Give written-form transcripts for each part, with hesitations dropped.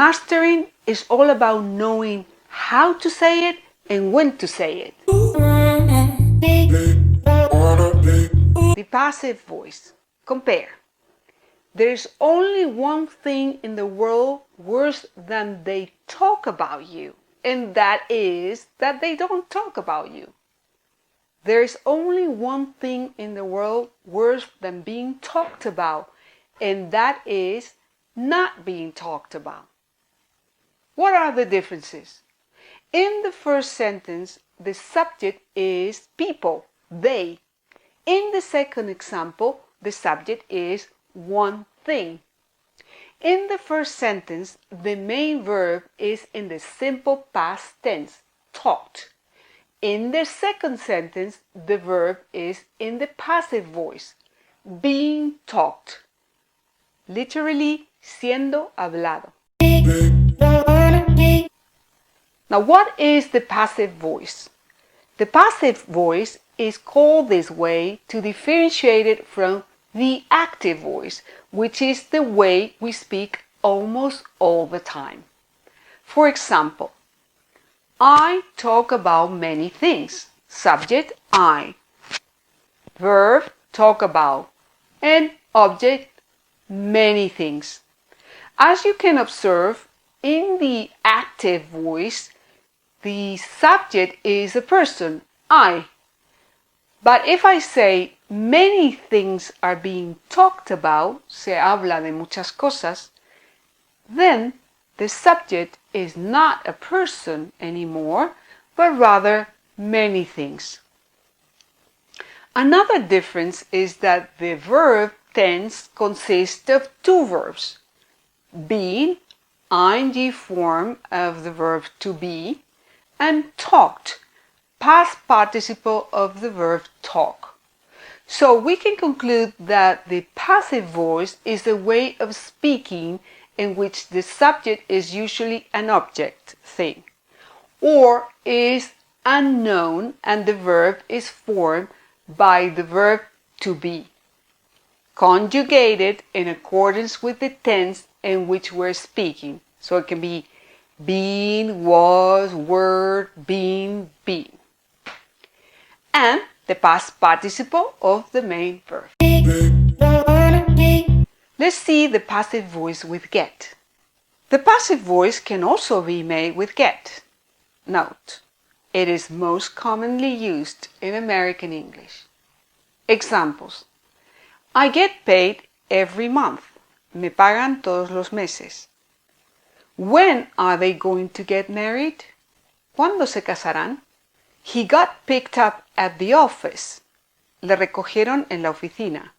Mastering is all about knowing how to say it and when to say it. The passive voice. Compare. There's only one thing in the world worse than they talk about you, and that is that they don't talk about you. There's only one thing in the world worse than being talked about, and that is not being talked about. What are the differences? In the first sentence, the subject is people, they. In the second example, the subject is one thing. In the first sentence, the main verb is in the simple past tense, talked. In the second sentence, the verb is in the passive voice, being talked. Literally, siendo hablado. Now, what is the passive voice? The passive voice is called this way to differentiate it from the active voice, which is the way we speak almost all the time. For example, I talk about many things. Subject, I. Verb, talk about. And object, many things. As you can observe, in the active voice, the subject is a person, I. But if I say many things are being talked about, se habla de muchas cosas, then the subject is not a person anymore, but rather many things. Another difference is that the verb tense consists of two verbs, being, ing form of the verb to be, and talked, past participle of the verb talk. So we can conclude that the passive voice is a way of speaking in which the subject is usually an object, thing, or is unknown and the verb is formed by the verb to be, conjugated in accordance with the tense in which we're speaking. So it can be been, was, were, been, been. And the past participle of the main verb. Let's see the passive voice with get. The passive voice can also be made with get. Note, it is most commonly used in American English. Examples. I get paid every month. Me pagan todos los meses. When are they going to get married? ¿Cuándo se casarán? He got picked up at the office. Le recogieron en la oficina.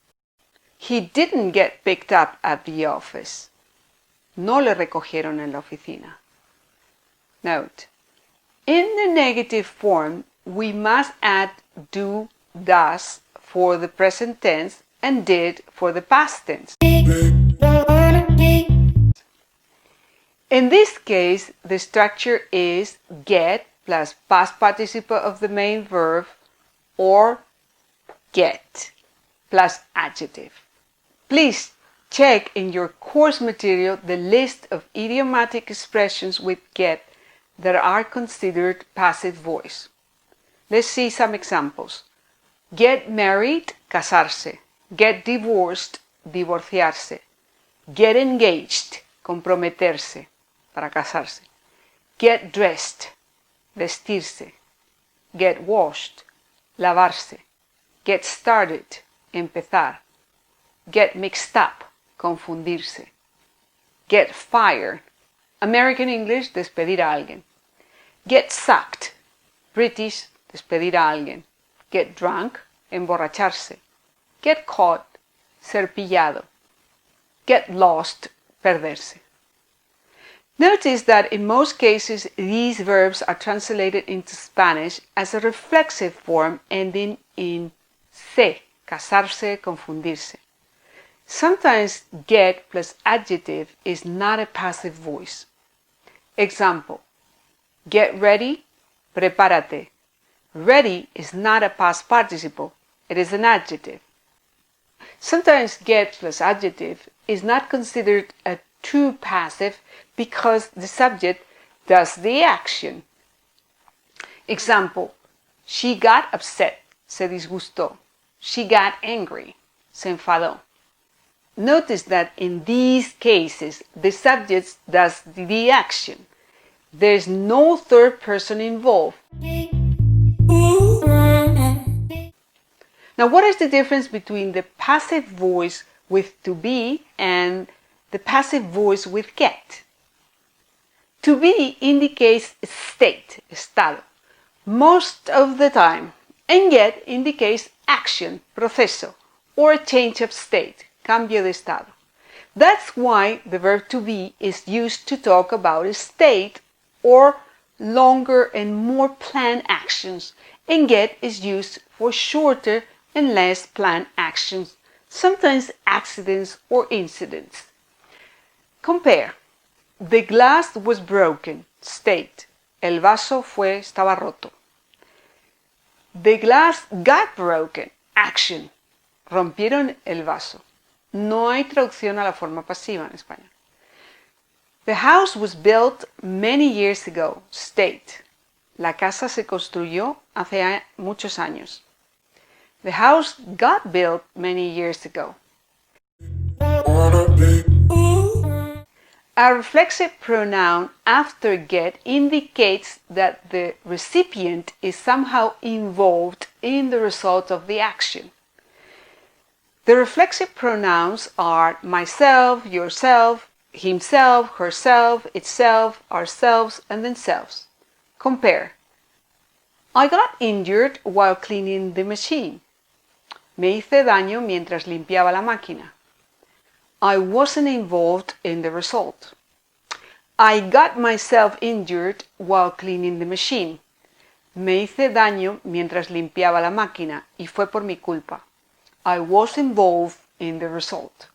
He didn't get picked up at the office. No le recogieron en la oficina. Note, in the negative form, we must add do, does for the present tense and did for the past tense. In this case, the structure is get plus past participle of the main verb or get plus adjective. Please check in your course material the list of idiomatic expressions with get that are considered passive voice. Let's see some examples. Get married, casarse. Get divorced, divorciarse. Get engaged, comprometerse, para casarse. Get dressed, vestirse. Get washed, lavarse. Get started, empezar. Get mixed up, confundirse. Get fired, American English, despedir a alguien. Get sucked, British, despedir a alguien. Get drunk, emborracharse. Get caught, ser pillado. Get lost, perderse. Notice that in most cases these verbs are translated into Spanish as a reflexive form ending in se, casarse, confundirse. Sometimes get plus adjective is not a passive voice. Example, get ready, prepárate. Ready is not a past participle, it is an adjective. Sometimes get plus adjective is not considered a true passive because the subject does the action. Example, she got upset, se disgustó. She got angry, se enfadó. Notice that in these cases, the subject does the action. There's no third person involved. Now, what is the difference between the passive voice with to be and the passive voice with get? To be indicates state, estado, most of the time, and get indicates action, proceso, or a change of state, cambio de estado. That's why the verb to be is used to talk about a state or longer and more planned actions, and get is used for shorter and less planned actions, sometimes accidents or incidents. Compare. The glass was broken, state. El vaso estaba roto. The glass got broken, action. Rompieron el vaso. No hay traducción a la forma pasiva en español. The house was built many years ago, state. La casa se construyó hace muchos años. The house got built many years ago. A reflexive pronoun after get indicates that the recipient is somehow involved in the result of the action. The reflexive pronouns are myself, yourself, himself, herself, itself, ourselves, and themselves. Compare. I got injured while cleaning the machine. Me hice daño mientras limpiaba la máquina. I wasn't involved in the result. I got myself injured while cleaning the machine. Me hice daño mientras limpiaba la máquina y fue por mi culpa. I was involved in the result.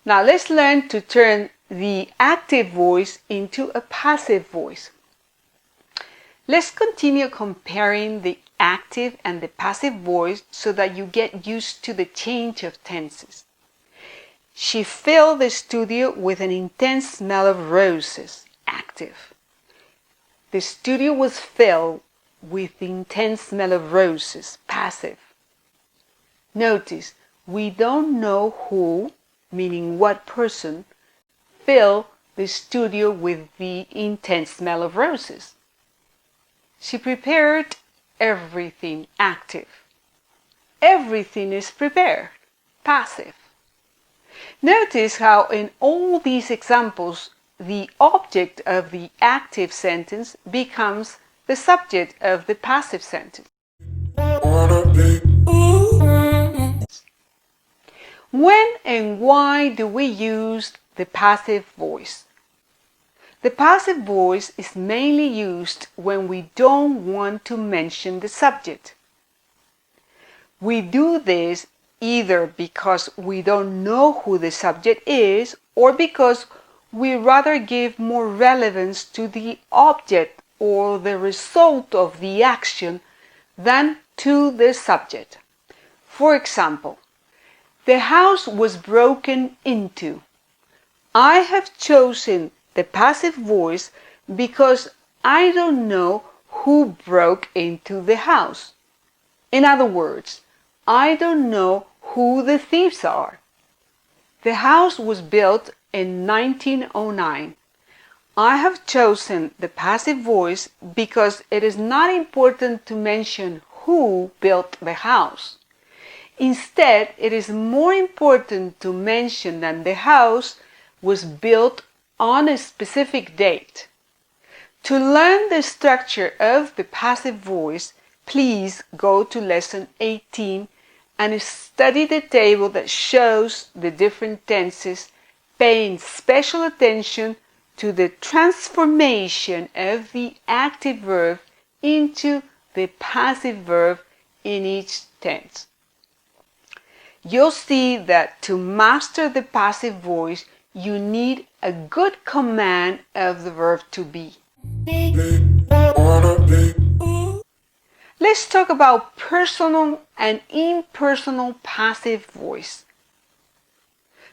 Now let's learn to turn the active voice into a passive voice. Let's continue comparing the active and the passive voice so that you get used to the change of tenses. She filled the studio with an intense smell of roses, active. The studio was filled with the intense smell of roses, passive. Notice, we don't know who, meaning what person, filled the studio with the intense smell of roses. She prepared everything, active. Everything is prepared, passive. Notice how in all these examples, the object of the active sentence becomes the subject of the passive sentence. When and why do we use the passive voice? The passive voice is mainly used when we don't want to mention the subject. We do this either because we don't know who the subject is or because we rather give more relevance to the object or the result of the action than to the subject. For example, the house was broken into. I have chosen the passive voice because I don't know who broke into the house. In other words, I don't know who the thieves are. The house was built in 1909. I have chosen the passive voice because it is not important to mention who built the house. Instead, it is more important to mention that the house was built on a specific date. To learn the structure of the passive voice, please go to lesson 18 and study the table that shows the different tenses, paying special attention to the transformation of the active verb into the passive verb in each tense. You'll see that to master the passive voice, you need a good command of the verb to be. Let's talk about personal and impersonal passive voice.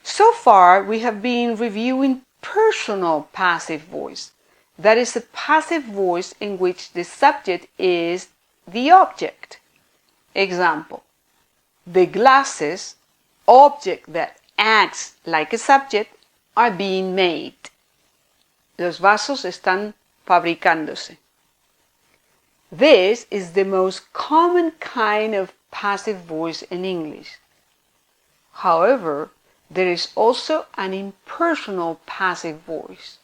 So far, we have been reviewing personal passive voice. That is a passive voice in which the subject is the object. Example: the glasses, object that acts like a subject, are being made. Los vasos están fabricándose. This is the most common kind of passive voice in English. However, there is also an impersonal passive voice.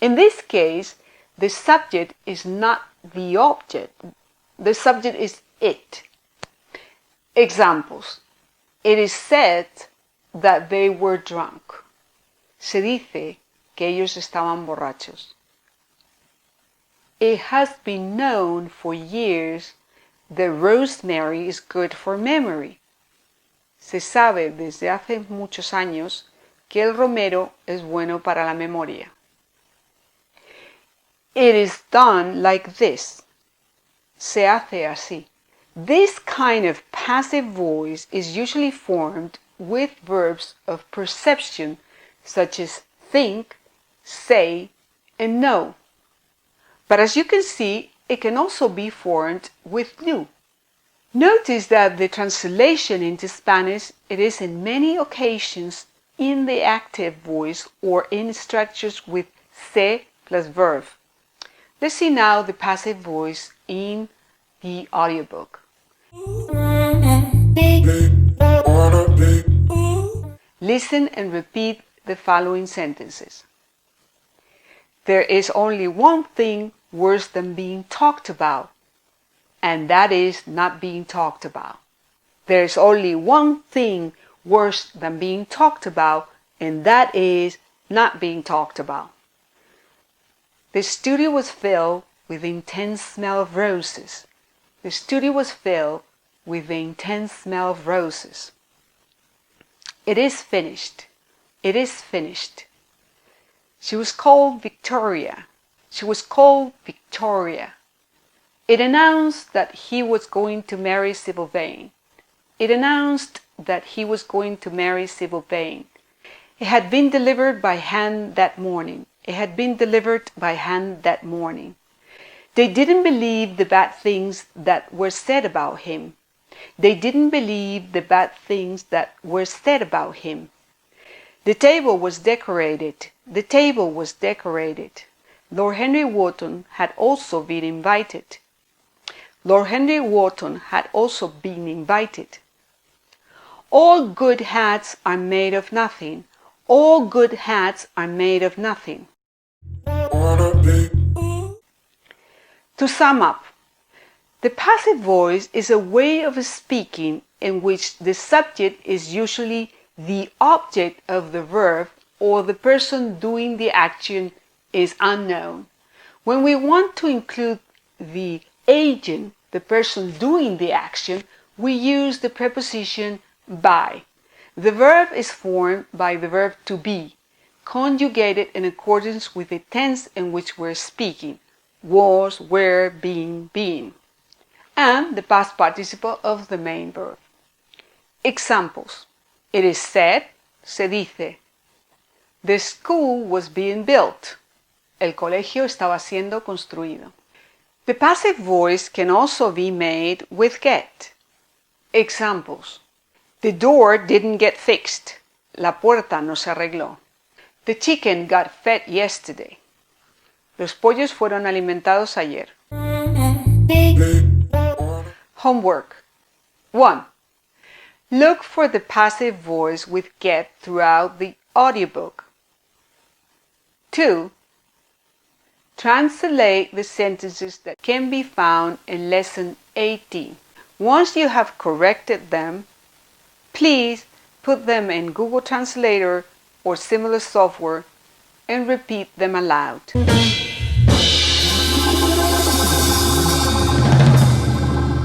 In this case, the subject is not the object. The subject is it. Examples: it is said that they were drunk. Se dice que ellos estaban borrachos. It has been known for years that rosemary is good for memory. Se sabe desde hace muchos años que el romero es bueno para la memoria. It is done like this. Se hace así. This kind of passive voice is usually formed with verbs of perception such as think, say, and know. But as you can see, it can also be formed with do. Notice that the translation into Spanish, it is in many occasions in the active voice or in structures with se plus verb. Let's see now the passive voice in the audiobook. Listen and repeat the following sentences. There is only one thing worse than being talked about, and that is not being talked about. There is only one thing worse than being talked about, and that is not being talked about. The studio was filled with the intense smell of roses. The studio was filled with the intense smell of roses. It is finished. It is finished. She was called Victoria. She was called Victoria. It announced that he was going to marry Sybil Vane. It announced that he was going to marry Sybil Vane. It had been delivered by hand that morning. It had been delivered by hand that morning. They didn't believe the bad things that were said about him. They didn't believe the bad things that were said about him. The table was decorated. The table was decorated. Lord Henry Wotton had also been invited. Lord Henry Wotton had also been invited. All good hats are made of nothing. All good hats are made of nothing. To sum up, the passive voice is a way of speaking in which the subject is usually the object of the verb or the person doing the action is unknown. When we want to include the agent, the person doing the action, we use the preposition by. The verb is formed by the verb to be, conjugated in accordance with the tense in which we're speaking, was, were, been, being, and the past participle of the main verb. Examples: it is said, se dice. The school was being built. El colegio estaba siendo construido. The passive voice can also be made with get. Examples: the door didn't get fixed. La puerta no se arregló. The chicken got fed yesterday. Los pollos fueron alimentados ayer. Homework. 1. Look for the passive voice with get throughout the audiobook. 2. Translate the sentences that can be found in Lesson 18. Once you have corrected them, please put them in Google Translator or similar software and repeat them aloud.